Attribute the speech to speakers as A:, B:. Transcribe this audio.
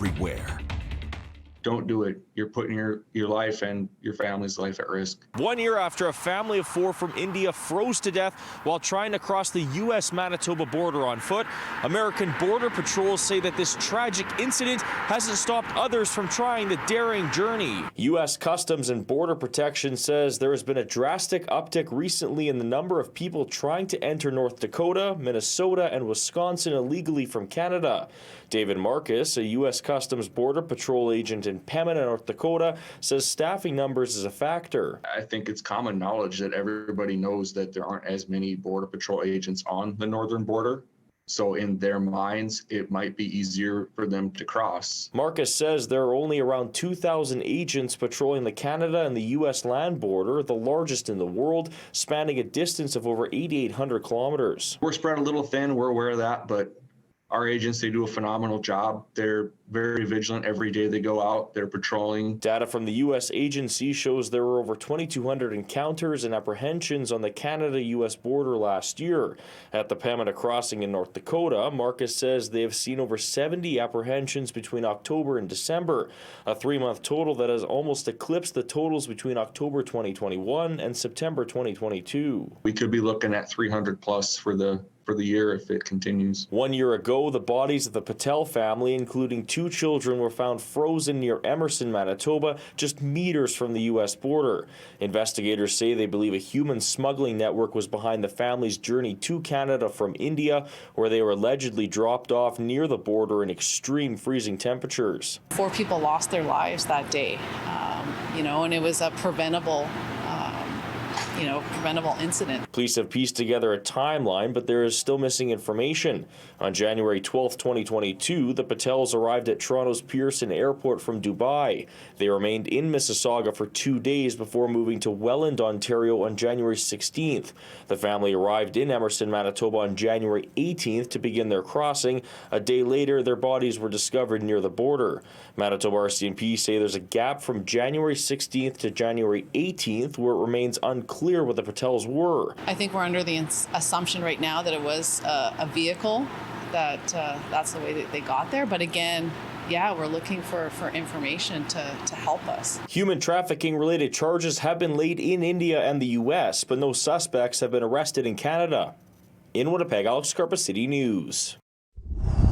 A: everywhere.
B: Don't do it. You're putting your life and your family's life at risk.
C: 1 year after a family of 4 from India froze to death while trying to cross the U.S.-Manitoba border on foot, American Border Patrols say that this tragic incident hasn't stopped others from trying the daring journey. U.S. Customs and Border Protection says there has been a drastic uptick recently in the number of people trying to enter North Dakota, Minnesota, and Wisconsin illegally from Canada. David Marcus, a U.S. Customs Border Patrol agent in Pembina, North Dakota, says staffing numbers is a factor.
B: I think it's common knowledge that everybody knows that there aren't as many Border Patrol agents on the northern border. So in their minds, it might be easier for them to cross.
C: Marcus says there are only around 2,000 agents patrolling the Canada and the U.S. land border, the largest in the world, spanning a distance of over 8,800 kilometers.
B: We're spread a little thin, we're aware of that, but our agents, they do a phenomenal job. They're very vigilant every day they go out. They're patrolling.
C: Data from the U.S. agency shows there were over 2,200 encounters and apprehensions on the Canada-U.S. border last year. At the Pembina crossing in North Dakota, Marcus says they have seen over 70 apprehensions between October and December, a 3-month total that has almost eclipsed the totals between October 2021 and September 2022.
B: We could be looking at 300 plus for the year if it continues.
C: 1 year ago, the bodies of the Patel family, including 2 children, were found frozen near Emerson, Manitoba, just meters from the U.S. border. Investigators say they believe a human smuggling network was behind the family's journey to Canada from India, where they were allegedly dropped off near the border in extreme freezing temperatures.
D: 4 people lost their lives that day, and it was a preventable incident.
C: Police have pieced together a timeline, but there is still missing information. On January 12, 2022, the Patels arrived at Toronto's Pearson Airport from Dubai. They remained in Mississauga for 2 days before moving to Welland, Ontario on January 16th. The family arrived in Emerson, Manitoba on January 18th to begin their crossing. A day later, their bodies were discovered near the border. Manitoba RCMP say there's a gap from January 16th to January 18th where it remains unclear what the Patels were.
D: I think we're under the assumption right now that it was a vehicle, that's the way that they got there. But again, yeah, we're looking for information to help us.
C: Human trafficking related charges have been laid in India and the U.S., but no suspects have been arrested in Canada. In Winnipeg, Alex Karpa, City News.